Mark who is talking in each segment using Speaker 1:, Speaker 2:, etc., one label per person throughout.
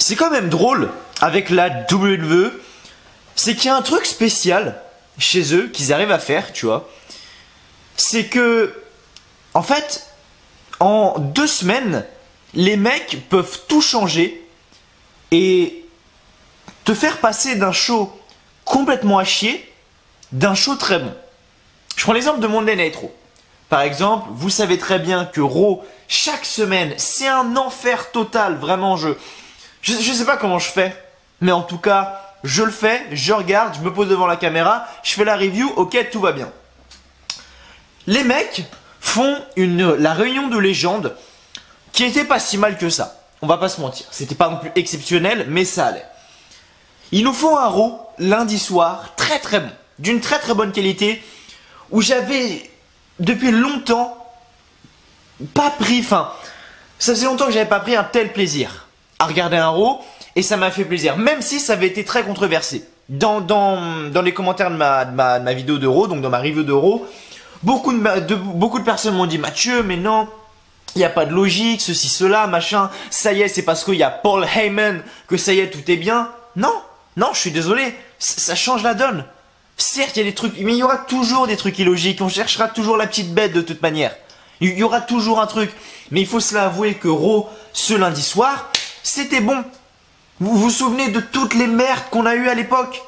Speaker 1: c'est quand même drôle avec la WWE, c'est qu'il y a un truc spécial chez eux qu'ils arrivent à faire, tu vois. C'est que, en fait, en 2 semaines, les mecs peuvent tout changer et te faire passer d'un show complètement à chier d'un show très bon. Je prends l'exemple de Monday Night Raw. Par exemple, vous savez très bien que Raw, chaque semaine, c'est un enfer total. Vraiment, je sais pas comment je fais, mais en tout cas, je le fais, je regarde, je me pose devant la caméra, je fais la review, ok, tout va bien. Les mecs font la réunion de légende qui était pas si mal que ça. On va pas se mentir. C'était pas non plus exceptionnel, mais ça allait. Ils nous font un Raw lundi soir, très très bon, d'une très très bonne qualité, où j'avais depuis longtemps pas pris, ça faisait longtemps que j'avais pas pris un tel plaisir à regarder un Raw, et ça m'a fait plaisir, même si ça avait été très controversé. Dans les commentaires de ma vidéo de Raw, donc dans ma review de Raw, beaucoup de personnes m'ont dit Mathieu, mais non, il n'y a pas de logique, ceci, cela, machin, ça y est, c'est parce qu'il y a Paul Heyman que ça y est, tout est bien. Non, non, je suis désolé, ça change la donne. Certes, il y a des trucs, mais il y aura toujours des trucs illogiques, on cherchera toujours la petite bête de toute manière. Il y aura toujours un truc, mais il faut se l'avouer que Raw, ce lundi soir, c'était bon. Vous vous souvenez de toutes les merdes qu'on a eues à l'époque?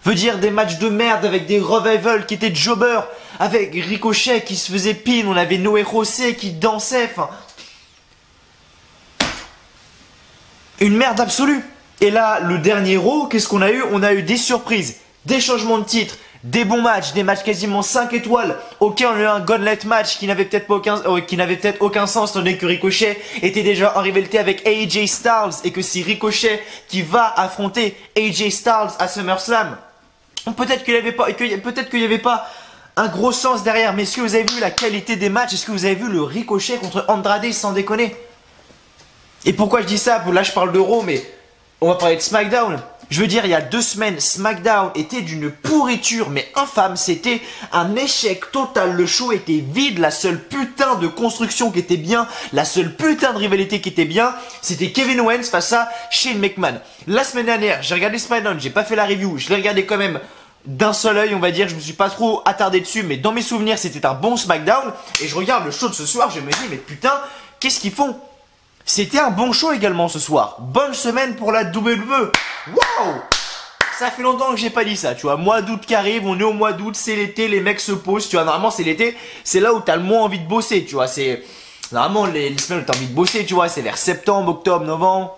Speaker 1: Veut dire des matchs de merde avec des revivals qui étaient jobbers, avec Ricochet qui se faisait pin, on avait Noé José qui dansait, une merde absolue. Et là, le dernier Raw, qu'est-ce qu'on a eu? On a eu des surprises, des changements de titre, des bons matchs, des matchs quasiment 5 étoiles. Ok, on a eu un gauntlet match qui n'avait peut-être aucun sens, étant donné que Ricochet était déjà en rivalité avec AJ Styles, et que si Ricochet qui va affronter AJ Styles à SummerSlam, peut-être qu'il n'y avait pas un gros sens derrière. Mais est-ce que vous avez vu la qualité des matchs? Est-ce que vous avez vu le Ricochet contre Andrade, sans déconner? Et pourquoi je dis ça? Là je parle de Raw, mais on va parler de SmackDown. Je veux dire, il y a 2 semaines, SmackDown était d'une pourriture, mais infâme. C'était un échec total. Le show était vide. La seule putain de construction qui était bien, la seule putain de rivalité qui était bien, c'était Kevin Owens face à Shane McMahon. La semaine dernière, j'ai regardé SmackDown, j'ai pas fait la review, je l'ai regardé quand même d'un seul œil, on va dire. Je me suis pas trop attardé dessus, mais dans mes souvenirs, c'était un bon SmackDown. Et je regarde le show de ce soir, je me dis, mais putain, qu'est-ce qu'ils font? C'était un bon show également ce soir. Bonne semaine pour la WWE. Wow! Ça fait longtemps que j'ai pas dit ça, tu vois. Mois d'août qui arrive, on est au mois d'août, c'est l'été, les mecs se posent, tu vois. Normalement, c'est l'été, c'est là où t'as le moins envie de bosser, tu vois. Normalement, les semaines où t'as envie de bosser, tu vois, c'est vers septembre, octobre, novembre.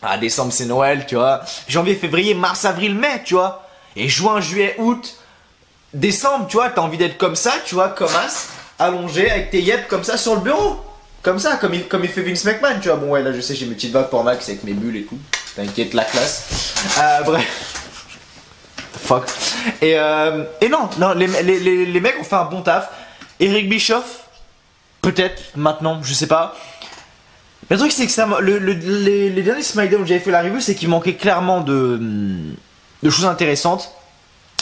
Speaker 1: Ah, décembre, c'est Noël, tu vois. Janvier, février, mars, avril, mai, tu vois. Et juin, juillet, août, décembre, tu vois, t'as envie d'être comme ça, tu vois, comme as, allongé avec tes yeux comme ça sur le bureau. Comme ça, comme il fait Vince McMahon, tu vois. Bon, ouais, là, je sais, j'ai mes petites vagues pour Max avec mes bulles et tout. T'inquiète, la classe. Bref. Fuck. Et non, les mecs ont fait un bon taf. Eric Bischoff, peut-être, maintenant, je sais pas. Mais le truc, c'est que les derniers SmackDown où j'avais fait la review, c'est qu'il manquait clairement de choses intéressantes.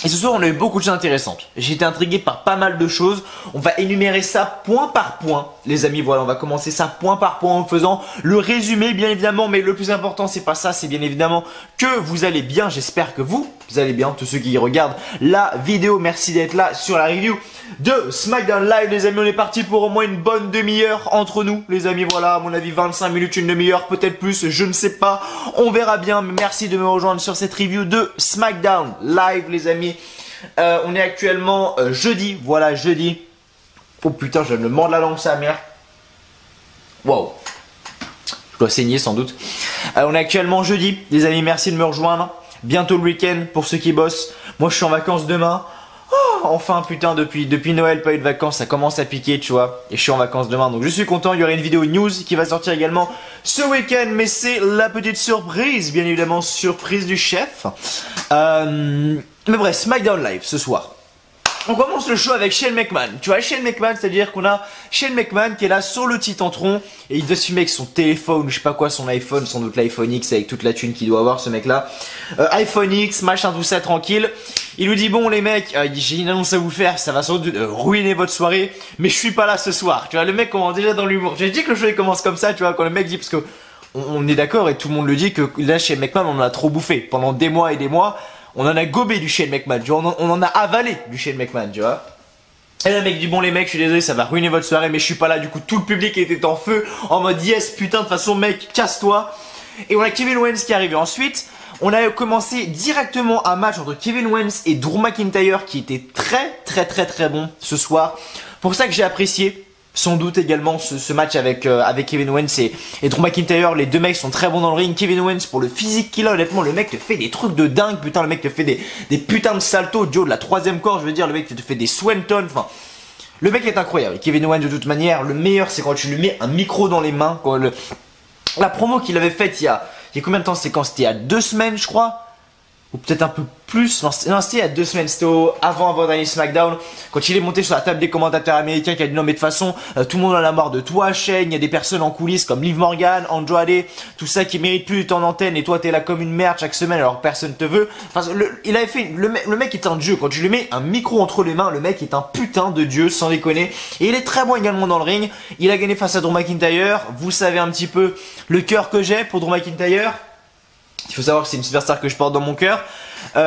Speaker 1: Et ce soir, on a eu beaucoup de choses intéressantes. J'ai été intrigué par pas mal de choses. On va énumérer ça point par point, les amis. Voilà, on va commencer ça point par point en faisant le résumé, bien évidemment. Mais le plus important, c'est pas ça, c'est bien évidemment que vous allez bien. J'espère que vous allez bien, tous ceux qui regardent la vidéo. Merci d'être là sur la review de SmackDown Live, les amis. On est parti pour au moins une bonne demi-heure entre nous, les amis. Voilà, à mon avis, 25 minutes, une demi-heure, peut-être plus, je ne sais pas. On verra bien. Mais merci de me rejoindre sur cette review de SmackDown Live, les amis. On est actuellement jeudi, voilà, jeudi. Oh putain, je me mordre la langue, sa mère. Wow. Je dois saigner sans doute. On est actuellement jeudi, les amis, merci de me rejoindre. Bientôt le week-end pour ceux qui bossent. Moi, je suis en vacances demain. Oh, enfin, putain, depuis Noël, pas eu de vacances, ça commence à piquer, tu vois. Et je suis en vacances demain, donc je suis content. Il y aura une vidéo news qui va sortir également ce week-end, mais c'est la petite surprise, bien évidemment, surprise du chef. Mais bref, SmackDown Live ce soir. On commence le show avec Shane McMahon. Tu vois, Shane McMahon, c'est-à-dire qu'on a Shane McMahon qui est là sur le Titantron et il doit se filmer avec son téléphone, je sais pas quoi, son iPhone, sans doute l'iPhone X avec toute la thune qu'il doit avoir, ce mec-là. iPhone X, machin, tout ça, tranquille. Il lui dit, bon, les mecs, j'ai une annonce à vous faire, ça va sans doute ruiner votre soirée, mais je suis pas là ce soir. Tu vois, le mec commence déjà dans l'humour. J'ai dit que le show il commence comme ça, tu vois, quand le mec dit, parce que on est d'accord et tout le monde le dit que là, Shane McMahon, on en a trop bouffé. Pendant des mois et des mois, on en a gobé du Shane McMahon, tu vois. On en a avalé du Shane McMahon, tu vois. Et le mec dit bon les mecs je suis désolé ça va ruiner votre soirée mais je suis pas là du coup tout le public était en feu en mode yes putain de toute façon mec casse-toi. Et on a Kevin Owens qui est arrivé ensuite. On a commencé directement un match entre Kevin Owens et Drew McIntyre qui était très bon ce soir. Pour ça que j'ai apprécié sans doute également ce match avec Kevin Owens et Drew McIntyre. Les deux mecs sont très bons dans le ring. Kevin Owens pour le physique qu'il a, honnêtement le mec te fait des trucs de dingue. Putain le mec te fait des putains de saltos Joe de la troisième corde, je veux dire le mec te fait des swanton. Enfin le mec est incroyable. Et Kevin Owens de toute manière le meilleur c'est quand tu lui mets un micro dans les mains. Quand la promo qu'il avait faite il y a combien de temps? C'était quand? C'était il y a 2 semaines je crois. Ou peut-être un peu plus. Non, c'était il y a 2 semaines. C'était avant dernier SmackDown. Quand il est monté sur la table des commentateurs américains qui a dit non mais de toute façon tout le monde en a marre de toi Shane. Il y a des personnes en coulisses comme Liv Morgan, Andrade, tout ça qui mérite plus du temps d'antenne et toi t'es là comme une merde chaque semaine alors personne te veut. Enfin il avait fait le mec est un dieu. Quand tu lui mets un micro entre les mains le mec est un putain de dieu sans déconner. Et il est très bon également dans le ring. Il a gagné face à Drew McIntyre. Vous savez un petit peu le cœur que j'ai pour Drew McIntyre. Il faut savoir que c'est une superstar que je porte dans mon cœur. Mais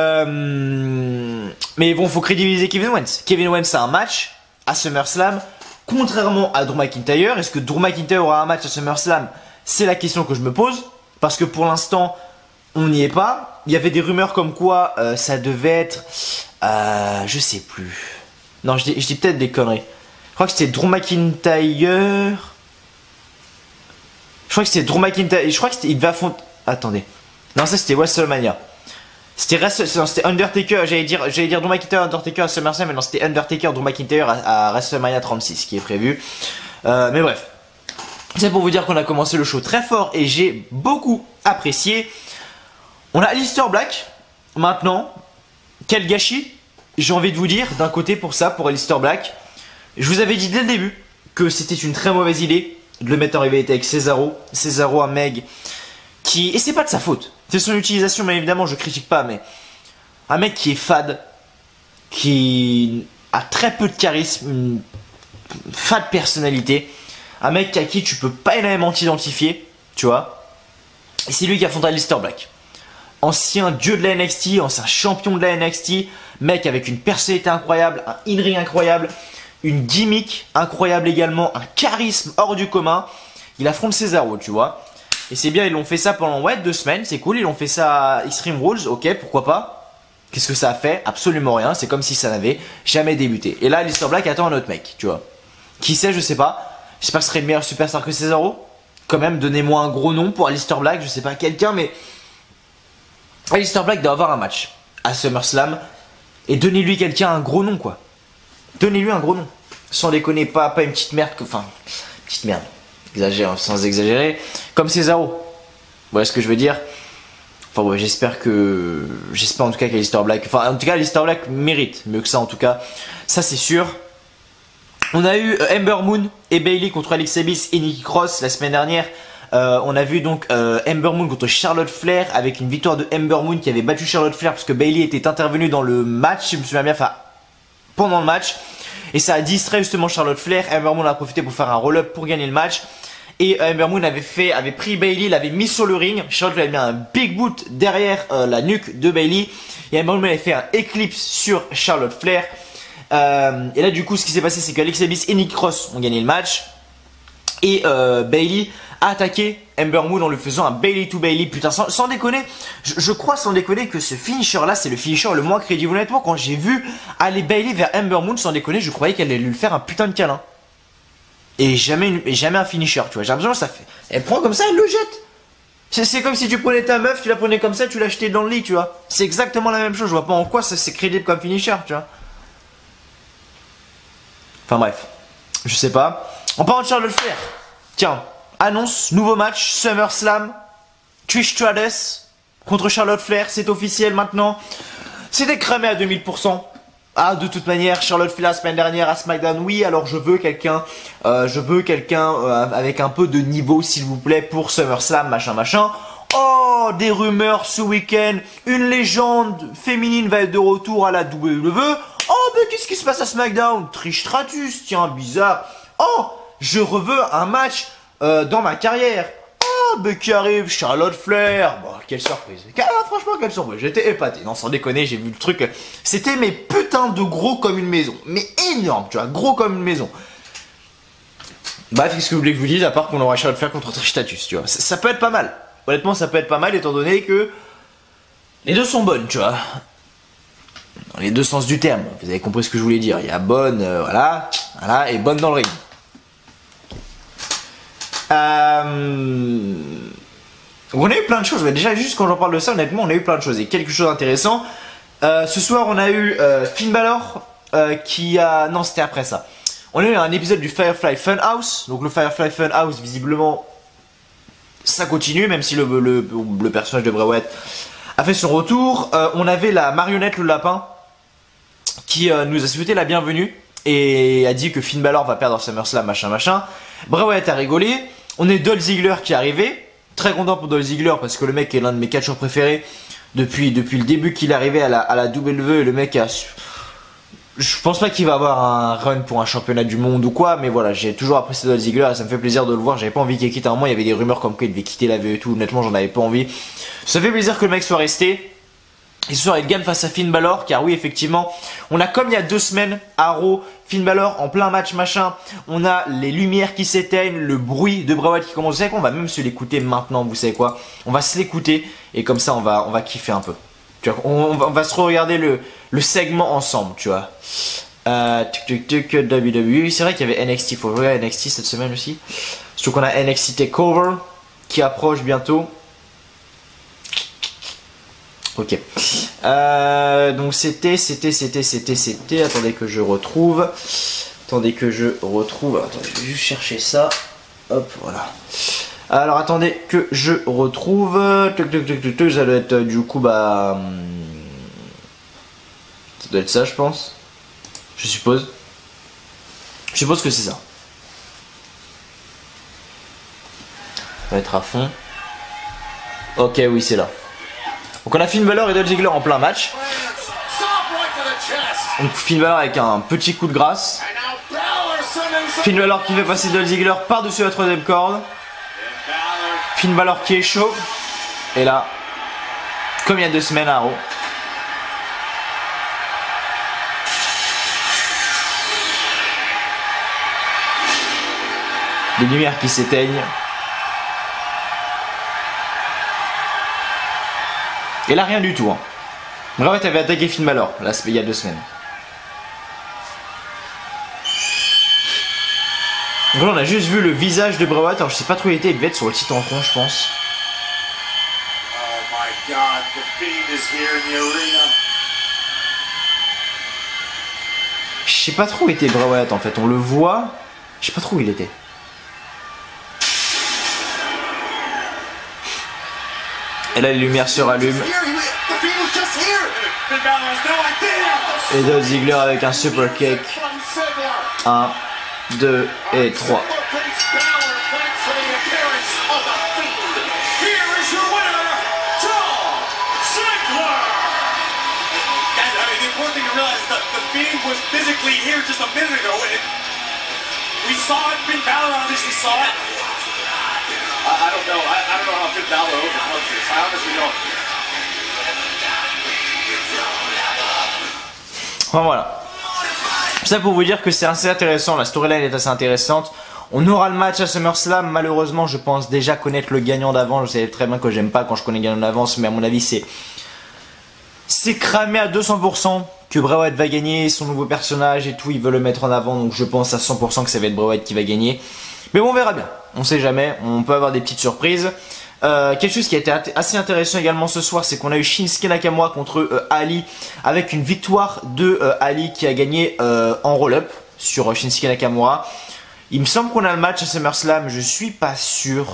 Speaker 1: bon, faut crédibiliser Kevin Owens. Kevin Owens a un match à SummerSlam, contrairement à Drew McIntyre. Est-ce que Drew McIntyre aura un match à SummerSlam? C'est la question que je me pose. Parce que pour l'instant, on n'y est pas. Il y avait des rumeurs comme quoi ça devait être... je sais plus. Non, je dis peut-être des conneries. Je crois que c'était Drew McIntyre. Je crois que c'était Drew McIntyre. Je crois que il devait affronter... Attendez. Non, ça c'était WrestleMania. C'était Undertaker, j'allais dire Drew McIntyre, Undertaker à SummerSlam, mais non, c'était Undertaker, Drew McIntyre à WrestleMania 36 qui est prévu. Mais bref. C'est pour vous dire qu'on a commencé le show très fort et j'ai beaucoup apprécié. On a Aleister Black. Maintenant, quel gâchis, j'ai envie de vous dire, d'un côté pour Aleister Black. Je vous avais dit dès le début que c'était une très mauvaise idée de le mettre en rivalité avec Cesaro. Cesaro, un mec qui... Et c'est pas de sa faute. C'est son utilisation, mais évidemment, je critique pas, mais... Un mec qui est fade, qui a très peu de charisme, une fade personnalité. Un mec à qui tu peux pas énormément t'identifier, tu vois. Et c'est lui qui affronte Aleister Black. Ancien dieu de la NXT, ancien champion de la NXT. Mec avec une personnalité incroyable, un in-ring incroyable, une gimmick incroyable également, un charisme hors du commun. Il affronte Cesaro, tu vois. Et c'est bien, ils l'ont fait ça pendant 2 semaines, c'est cool, ils l'ont fait ça à Extreme Rules, ok, pourquoi pas. Qu'est-ce que ça a fait? Absolument rien, c'est comme si ça n'avait jamais débuté. Et là, Aleister Black attend un autre mec, tu vois. Qui sait, je sais pas. J'espère que ce serait une meilleure superstar que Cesaro. Quand même, donnez-moi un gros nom pour Aleister Black, je sais pas, quelqu'un, mais... Aleister Black doit avoir un match à SummerSlam. Et donnez-lui quelqu'un un gros nom, quoi. Donnez-lui un gros nom. Sans déconner, pas une petite merde, enfin, petite merde. Exagère, sans exagérer, comme Cesaro. Vous voyez ce que je veux dire? Enfin ouais, j'espère en tout cas qu'Aleister Black, enfin en tout cas Aleister Black mérite mieux que ça en tout cas, ça c'est sûr. On a eu Ember Moon et Bayley contre Alexa Bliss et Nikki Cross la semaine dernière. On a vu donc Ember Moon contre Charlotte Flair avec une victoire de Ember Moon qui avait battu Charlotte Flair parce que Bayley était intervenue dans le match, je me souviens bien, enfin pendant le match. Et ça a distrait justement Charlotte Flair. Ember Moon a profité pour faire un roll-up pour gagner le match. Et Ember Moon avait pris Bayley, l'avait mis sur le ring. Charlotte lui avait mis un big boot derrière la nuque de Bayley. Et Ember Moon avait fait un eclipse sur Charlotte Flair. Et là du coup ce qui s'est passé c'est qu'Alexa Bliss et Nikki Cross ont gagné le match. Et Bayley a attaqué Ember Moon en lui faisant un Bayley to Bayley. Putain, sans déconner, je crois sans déconner que ce finisher là c'est le finisher le moins crédible. Honnêtement, quand j'ai vu aller Bayley vers Ember Moon, sans déconner, je croyais qu'elle allait lui faire un putain de câlin. Et jamais un finisher, tu vois. J'ai l'impression que ça fait. Elle prend comme ça, elle le jette. C'est comme si tu prenais ta meuf, tu la prenais comme ça, tu l'achetais dans le lit, tu vois. C'est exactement la même chose. Je vois pas en quoi ça c'est crédible comme finisher, tu vois. Enfin bref, je sais pas. On parle de Charlotte Flair. Tiens, annonce, nouveau match, SummerSlam. Trish Stratus contre Charlotte Flair, c'est officiel maintenant. C'était cramé à 2000%. Ah, de toute manière, Charlotte Flair la semaine dernière à SmackDown. Oui, alors je veux quelqu'un avec un peu de niveau, s'il vous plaît, pour SummerSlam, machin. Oh, des rumeurs ce week-end. Une légende féminine va être de retour à la WWE. Oh, mais qu'est-ce qui se passe à SmackDown? Trish Stratus, tiens, bizarre. Oh, je reveux un match dans ma carrière. Becky arrive, Charlotte Flair. Bon, quelle surprise. Franchement, quelle surprise. J'étais épaté. Non, sans déconner, j'ai vu le truc. C'était mais putain de gros comme une maison. Mais énorme, tu vois, gros comme une maison. Bref, qu'est-ce que vous voulez que je vous dise, à part qu'on aura Charlotte Flair contre Trish Stratus, tu vois. Ça peut être pas mal. Honnêtement, ça peut être pas mal, étant donné que les deux sont bonnes, tu vois. Dans les deux sens du terme. Vous avez compris ce que je voulais dire. Il y a bonne, voilà, et bonne dans le ring. On a eu plein de choses. Mais déjà, juste quand j'en parle de ça, honnêtement, on a eu plein de choses. Et quelque chose d'intéressant. Ce soir, on a eu Finn Balor qui a... Non, c'était après ça. On a eu un épisode du Firefly Funhouse. Donc le Firefly Funhouse, visiblement, ça continue, même si le personnage de Bray Wyatt a fait son retour. On avait la marionnette, le lapin, qui nous a souhaité la bienvenue et a dit que Finn Balor va perdre SummerSlam, machin. Bray Wyatt a rigolé. On a Dolph Ziggler qui est arrivé. Très content pour Dolph Ziggler parce que le mec est l'un de mes catcheurs préférés depuis le début qu'il est arrivé à la WWE. Le mec a... Je pense pas qu'il va avoir un run pour un championnat du monde ou quoi, mais voilà, j'ai toujours apprécié Dolph Ziggler et ça me fait plaisir de le voir. J'avais pas envie qu'il quitte. À un moment, il y avait des rumeurs comme quoi il devait quitter la WWE et tout. Honnêtement, j'en avais pas envie. Ça fait plaisir que le mec soit resté. Et ce soir, il gagne face à Finn Balor, car oui, effectivement, on a comme il y a 2 semaines à Raw, Finn Balor en plein match, machin. On a les lumières qui s'éteignent, le bruit de Bray Wyatt qui commence. Vous savez quoi, on va même se l'écouter maintenant, vous savez quoi. On va se l'écouter et comme ça, on va kiffer un peu. Tu vois, on va se regarder le segment ensemble, tu vois. WWE, c'est vrai qu'il y avait NXT, il faut regarder NXT cette semaine aussi. Surtout qu'on a NXT TakeOver qui approche bientôt. Ok. Donc c'était. Attendez que je retrouve. Attendez, je vais juste chercher ça. Hop, voilà. Alors attendez que je retrouve. Ça doit être du coup ça doit être ça, je pense. Je suppose. Je suppose que c'est ça. Ça va être à fond. Ok, oui, c'est là. Donc on a Finn Balor et Dolph Ziggler en plein match. Donc Finn Balor avec un petit coup de grâce. Finn Balor qui fait passer Dolph Ziggler par-dessus la 3ème corde. Finn Balor qui est chaud. Et là, comme il y a 2 semaines à Raw. Les lumières qui s'éteignent. Et là, rien du tout. Bray Wyatt avait attaqué Finn Balor, là, il y a 2 semaines. Donc là, on a juste vu le visage de Bray Wyatt. Alors, je sais pas trop où il était. Il devait être sur le titre en tronc, je pense. Oh my God, the Fiend is here in the arena. Je sais pas trop où était Bray Wyatt en fait. On le voit. Je sais pas trop où il était. Et là, les lumières se rallument. Et Dolph Ziggler avec un super kick. 1, 2 et 3.
Speaker 2: I don't know how Finn Balor overcomes this. I honestly don't.
Speaker 1: Enfin, voilà. Ça pour vous dire que c'est assez intéressant, la storyline est assez intéressante. On aura le match à SummerSlam, malheureusement je pense déjà connaître le gagnant d'avant. Je sais très bien que j'aime pas quand je connais le gagnant d'avance, mais à mon avis c'est cramé à 200% que Bray Wyatt va gagner, son nouveau personnage et tout, il veut le mettre en avant, donc je pense à 100% que ça va être Bray Wyatt qui va gagner. Mais bon, on verra bien, on sait jamais, on peut avoir des petites surprises. Quelque chose qui a été assez intéressant également ce soir, c'est qu'on a eu Shinsuke Nakamura contre Ali, avec une victoire de Ali qui a gagné en roll-up sur Shinsuke Nakamura. Il me semble qu'on a le match à SummerSlam, je suis pas sûr.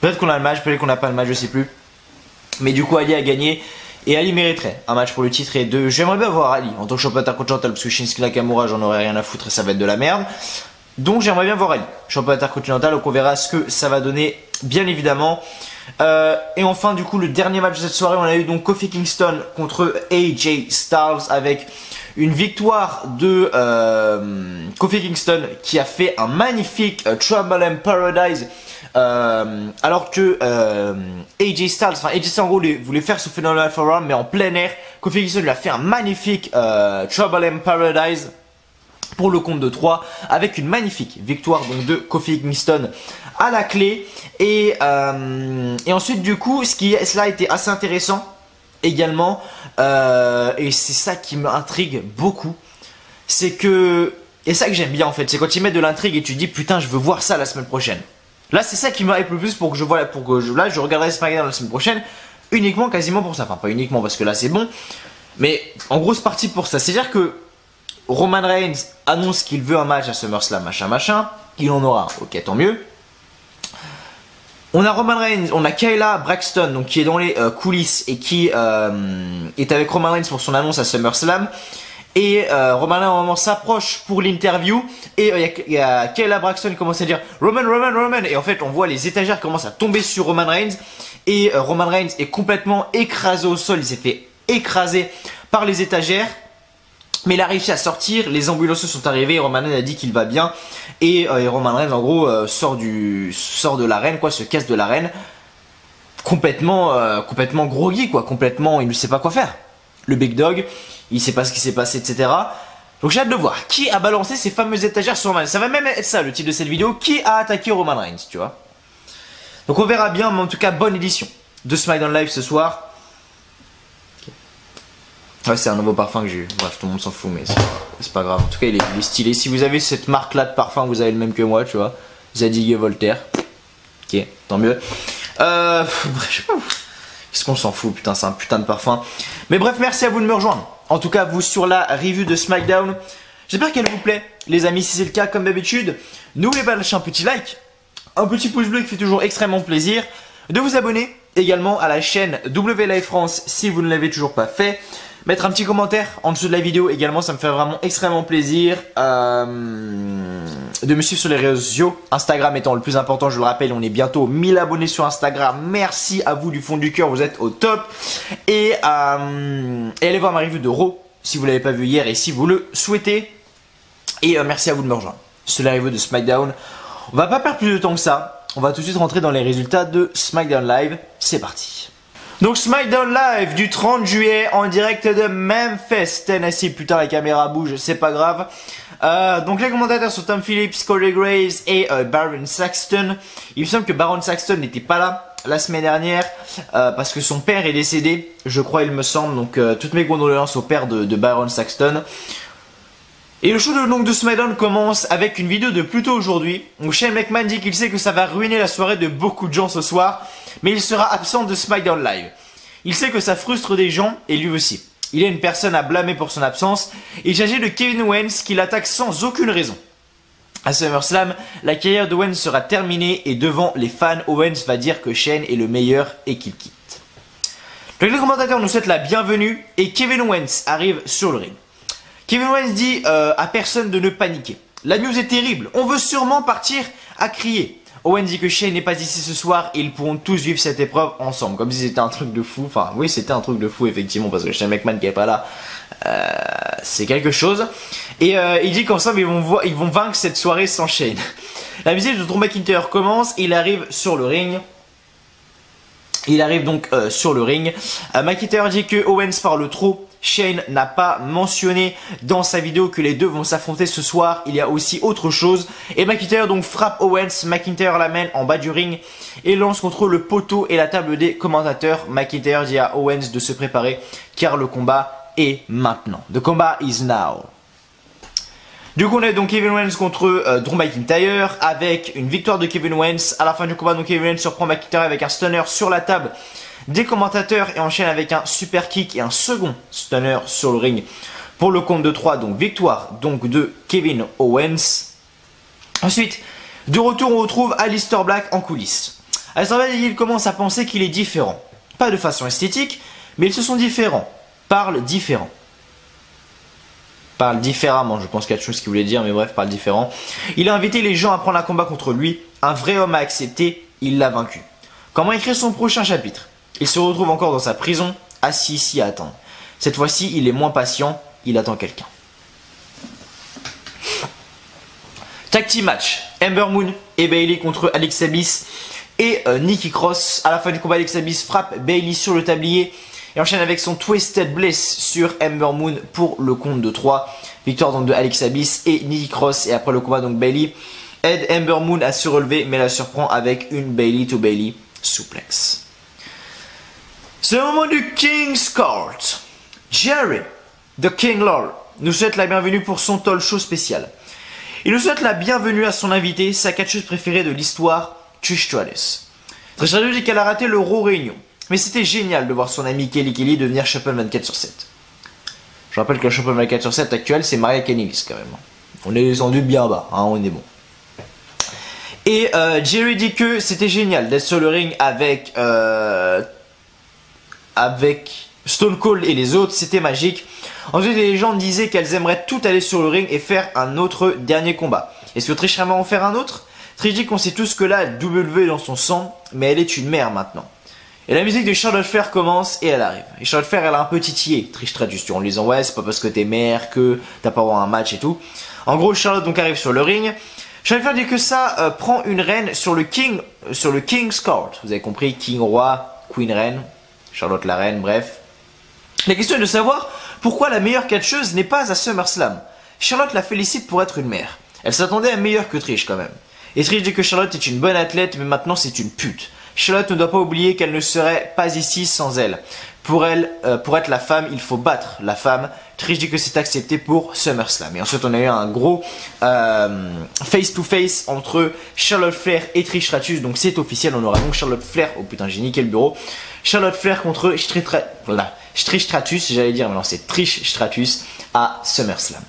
Speaker 1: Peut-être qu'on a le match, peut-être qu'on n'a pas le match, je sais plus. Mais du coup Ali a gagné. Et Ali mériterait un match pour le titre et j'aimerais bien voir Ali en tant que champion intercontinental parce que Shinsuke Nakamura j'en aurais rien à foutre et ça va être de la merde. Donc j'aimerais bien voir Ali, champion intercontinental, donc on verra ce que ça va donner bien évidemment. Et enfin du coup le dernier match de cette soirée, on a eu donc Kofi Kingston contre AJ Styles avec une victoire de Kofi Kingston qui a fait un magnifique Trouble in Paradise Alors que AJ Styles, enfin AJ Styles en gros voulait faire ce Phenomenal Alpha Run mais en plein air. Kofi Kingston lui a fait un magnifique Trouble in Paradise pour le compte de 3 avec une magnifique victoire donc de Kofi Kingston à la clé. Et ensuite du coup cela a été assez intéressant également et c'est ça qui m'intrigue beaucoup, c'est que, et ça que j'aime bien en fait, c'est quand ils mettent de l'intrigue et tu dis putain je veux voir ça la semaine prochaine. Là c'est ça qui me hype le plus pour que je vois, là je regarderai SmackDown la semaine prochaine uniquement quasiment pour ça, enfin pas uniquement parce que là c'est bon, mais en gros c'est parti pour ça. C'est à dire que Roman Reigns annonce qu'il veut un match à SummerSlam machin, il en aura, ok tant mieux. On a Roman Reigns, on a Kayla Braxton donc qui est dans les coulisses et qui est avec Roman Reigns pour son annonce à SummerSlam. Et Roman Reigns à un moment s'approche pour l'interview et il y a Kayla Braxton qui commence à dire Roman et en fait on voit les étagères commencent à tomber sur Roman Reigns et Roman Reigns est complètement écrasé au sol, il s'est fait écraser par les étagères. Mais il a réussi à sortir, les ambulanciers sont arrivés, Roman Reigns a dit qu'il va bien. Et Roman Reigns en gros sort de l'arène, quoi, se casse de l'arène. Complètement groggy, quoi, complètement, il ne sait pas quoi faire. Le Big Dog, il sait pas ce qui s'est passé, etc. Donc j'ai hâte de voir qui a balancé ces fameuses étagères sur Roman Reigns. Ça va même être ça le titre de cette vidéo, qui a attaqué Roman Reigns, tu vois. Donc on verra bien, mais en tout cas bonne édition de SmackDown Live ce soir. Ouais, c'est un nouveau parfum que j'ai eu. Bref, tout le monde s'en fout, mais c'est pas grave. En tout cas, il est stylé. Si vous avez cette marque-là de parfum, vous avez le même que moi, tu vois. Zadig et Voltaire. Ok, tant mieux. Qu'est-ce qu'on s'en fout, putain, c'est un putain de parfum. Mais bref, merci à vous de me rejoindre. En tout cas, vous sur la review de SmackDown. J'espère qu'elle vous plaît. Les amis, si c'est le cas, comme d'habitude, n'oubliez pas de lâcher un petit like, un petit pouce bleu qui fait toujours extrêmement plaisir, de vous abonner également à la chaîne WLive France si vous ne l'avez toujours pas fait. Mettre un petit commentaire en dessous de la vidéo également, ça me fait vraiment extrêmement plaisir. De me suivre sur les réseaux sociaux, Instagram étant le plus important, je le rappelle, on est bientôt 1000 abonnés sur Instagram. Merci à vous du fond du cœur, vous êtes au top. Et allez voir ma review de Raw si vous ne l'avez pas vu hier et si vous le souhaitez. Et merci à vous de me rejoindre sur la review de SmackDown. On va pas perdre plus de temps que ça, on va tout de suite rentrer dans les résultats de SmackDown Live. C'est parti. Donc SmackDown Live du 30 juillet en direct de Memphis, Tennessee. Putain la caméra bouge, c'est pas grave. Donc les commentateurs sont Tom Phillips, Corey Graves et Baron Saxton. Il me semble que Baron Saxton n'était pas là la semaine dernière parce que son père est décédé, je crois il me semble. Donc toutes mes condoléances au père de Baron Saxton. Et le show de SmackDown commence avec une vidéo de plus tôt aujourd'hui où Shane McMahon dit qu'il sait que ça va ruiner la soirée de beaucoup de gens ce soir, mais il sera absent de SmackDown Live. Il sait que ça frustre des gens et lui aussi. Il est une personne à blâmer pour son absence. Il s'agit de Kevin Owens qui l'attaque sans aucune raison. À SummerSlam, la carrière d'Owens sera terminée et devant les fans, Owens va dire que Shane est le meilleur et qu'il quitte. Donc les commentateurs nous souhaitent la bienvenue et Kevin Owens arrive sur le ring. Kevin Owens dit à personne de ne paniquer. La news est terrible, on veut sûrement partir à crier. Owens dit que Shane n'est pas ici ce soir et ils pourront tous vivre cette épreuve ensemble. Comme si c'était un truc de fou. Enfin oui, c'était un truc de fou effectivement parce que Shane McMahon qui est pas là, c'est quelque chose. Et il dit qu'ensemble ils vont vaincre cette soirée sans Shane. La musique de Drew McIntyre commence, il arrive sur le ring. Il arrive donc sur le ring. McIntyre dit que Owens parle trop. Shane n'a pas mentionné dans sa vidéo que les deux vont s'affronter ce soir. Il y a aussi autre chose. Et McIntyre donc frappe Owens. McIntyre l'amène en bas du ring et lance contre le poteau et la table des commentateurs. McIntyre dit à Owens de se préparer car le combat est maintenant. The combat is now. Du coup on a donc Kevin Owens contre Drew McIntyre avec une victoire de Kevin Owens. À la fin du combat donc Kevin Owens surprend McIntyre avec un stunner sur la table des commentateurs et enchaîne avec un super kick et un second stunner sur le ring pour le compte de 3. Donc victoire donc de Kevin Owens. Ensuite de retour on retrouve Aleister Black en coulisses. Aleister Black il commence à penser qu'il est différent. Pas de façon esthétique mais ils se sont différents. Parle différent. Parle différemment, je pense qu'il y a quelque chose qu'il voulait dire, mais bref, parle différent. Il a invité les gens à prendre un combat contre lui. Un vrai homme a accepté, il l'a vaincu. Comment écrire son prochain chapitre? Il se retrouve encore dans sa prison, assis ici à attendre. Cette fois-ci, il est moins patient, il attend quelqu'un. Tag team match, Ember Moon et Bayley contre Alexa Bliss et Nikki Cross. À la fin du combat, Alexa Bliss frappe Bayley sur le tablier et enchaîne avec son Twisted Bliss sur Ember Moon pour le compte de 3. Victoire donc de Alexa Bliss et Nikki Cross. Et après le combat, donc Bayley aide Ember Moon à se relever mais la surprend avec une Bayley to Bayley suplex. C'est le moment du King's Court. Jerry, the King Lord, nous souhaite la bienvenue pour son talk show spécial. Il nous souhaite la bienvenue à son invité, sa catcheuse préférée de l'histoire, Trish Stratus. Trish Stratus dit qu'elle a raté le Raw Réunion, mais c'était génial de voir son ami Kelly Kelly devenir champion 24/7. Je rappelle que le champion 24/7 actuel, c'est Maria Kanellis quand même. On est descendu bien bas, hein, on est bon. Et Jerry dit que c'était génial d'être sur le ring avec Stone Cold et les autres, c'était magique. Ensuite, les gens disaient qu'elles aimeraient tout aller sur le ring et faire un autre dernier combat. Est-ce que Trish aimerait en faire un autre? Trish dit qu'on sait tous que là, W est dans son sang, mais elle est une mère maintenant. Et la musique de Charlotte Flair commence et elle arrive. Et Charlotte Flair, elle a un peu titillé Trish Stratus en lui disant ouais, c'est pas parce que t'es mère que t'as pas avoir un match et tout. En gros, Charlotte donc arrive sur le ring. Charlotte Flair dit que ça prend une reine sur le King's Court. Vous avez compris, King roi, Queen reine, Charlotte la reine, bref. La question est de savoir pourquoi la meilleure catcheuse n'est pas à SummerSlam. Charlotte la félicite pour être une mère. Elle s'attendait à meilleure que Trish quand même. Et Trish dit que Charlotte est une bonne athlète, mais maintenant c'est une pute. Charlotte ne doit pas oublier qu'elle ne serait pas ici sans elle. Pour être la femme, il faut battre la femme. Trish dit que c'est accepté pour SummerSlam. Et ensuite on a eu un gros face-to-face entre Charlotte Flair et Trish Stratus. Donc c'est officiel, on aura donc Charlotte Flair, oh putain j'ai niqué le bureau. Charlotte Flair contre Trish Stratus, j'allais dire, mais non c'est Trish Stratus à SummerSlam.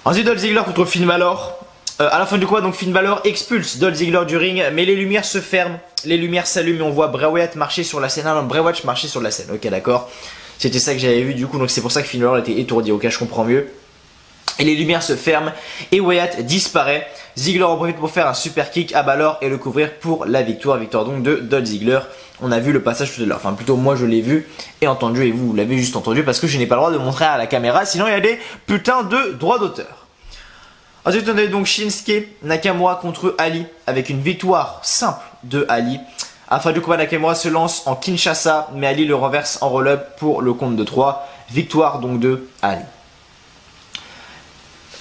Speaker 1: Ensuite Dolph Ziggler contre Finn Balor. À la fin du combat, donc Finn Balor expulse Dolph Ziggler du ring, mais les lumières se ferment, les lumières s'allument et on voit Bray Wyatt marcher sur la scène. Ah non, Bray Wyatt marcher sur la scène, ok d'accord. C'était ça que j'avais vu du coup, donc c'est pour ça que Finn Balor était étourdi, ok je comprends mieux. Et les lumières se ferment et Wyatt disparaît. Ziggler en profite pour faire un super kick à Balor et le couvrir pour la victoire. Victoire donc de Dolph Ziggler. On a vu le passage tout à l'heure, enfin plutôt moi je l'ai vu et entendu et vous l'avez juste entendu parce que je n'ai pas le droit de montrer à la caméra, sinon il y a des putains de droits d'auteur. Ensuite on avait donc Shinsuke Nakamura contre Ali avec une victoire simple de Ali. À la fin du combat, Nakamura se lance en Kinshasa mais Ali le renverse en roll-up pour le compte de 3. Victoire donc de Ali.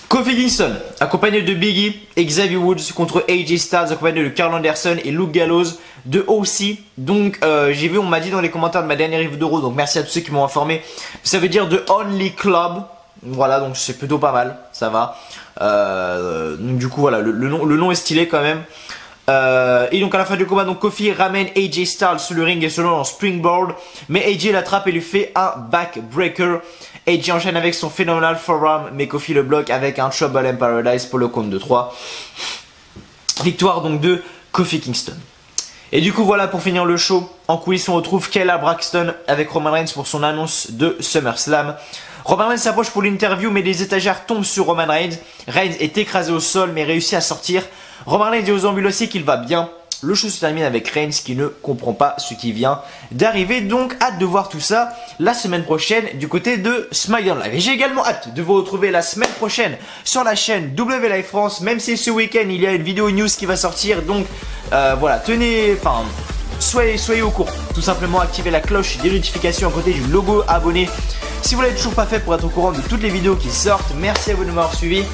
Speaker 1: Kofi Kingston accompagné de Biggie et Xavier Woods contre AJ Styles accompagné de Karl Anderson et Luke Gallows de OC. Donc j'ai vu, on m'a dit dans les commentaires de ma dernière review de Raw, donc merci à tous ceux qui m'ont informé. Ça veut dire The Only Club. Voilà, donc c'est plutôt pas mal, ça va. Donc du coup voilà, le nom est stylé quand même. Et donc à la fin du combat, donc Kofi ramène AJ Styles sous le ring et se lance en springboard, mais AJ l'attrape et lui fait un backbreaker. AJ enchaîne avec son Phenomenal Forearm, mais Kofi le bloque avec un Trouble in Paradise pour le compte de 3. Victoire donc de Kofi Kingston. Et du coup voilà pour finir le show. En coulisses on retrouve Kayla Braxton avec Roman Reigns pour son annonce de SummerSlam. Roman Reigns s'approche pour l'interview mais des étagères tombent sur Roman Reigns. Reigns est écrasé au sol mais réussit à sortir. Roman Reigns dit aux ambulanciers qu'il va bien. Le show se termine avec Reigns qui ne comprend pas ce qui vient d'arriver. Donc hâte de voir tout ça la semaine prochaine du côté de SmackDown Live. Et j'ai également hâte de vous retrouver la semaine prochaine sur la chaîne W Live France. Même si ce week-end il y a une vidéo news qui va sortir. Donc voilà, soyez au courant. Tout simplement activez la cloche des notifications à côté du logo abonné. Si vous l'avez toujours pas fait pour être au courant de toutes les vidéos qui sortent. Merci à vous de m'avoir suivi.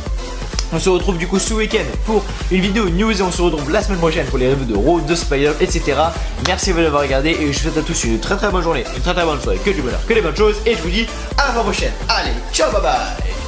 Speaker 1: On se retrouve du coup ce week-end pour une vidéo news et on se retrouve la semaine prochaine pour les reviews de Raw, de Spider, etc. Merci à vous d'avoir regardé et je vous souhaite à tous une très bonne journée, une très bonne soirée, que du bonheur, que des bonnes choses et je vous dis à la prochaine. Allez, ciao, bye bye.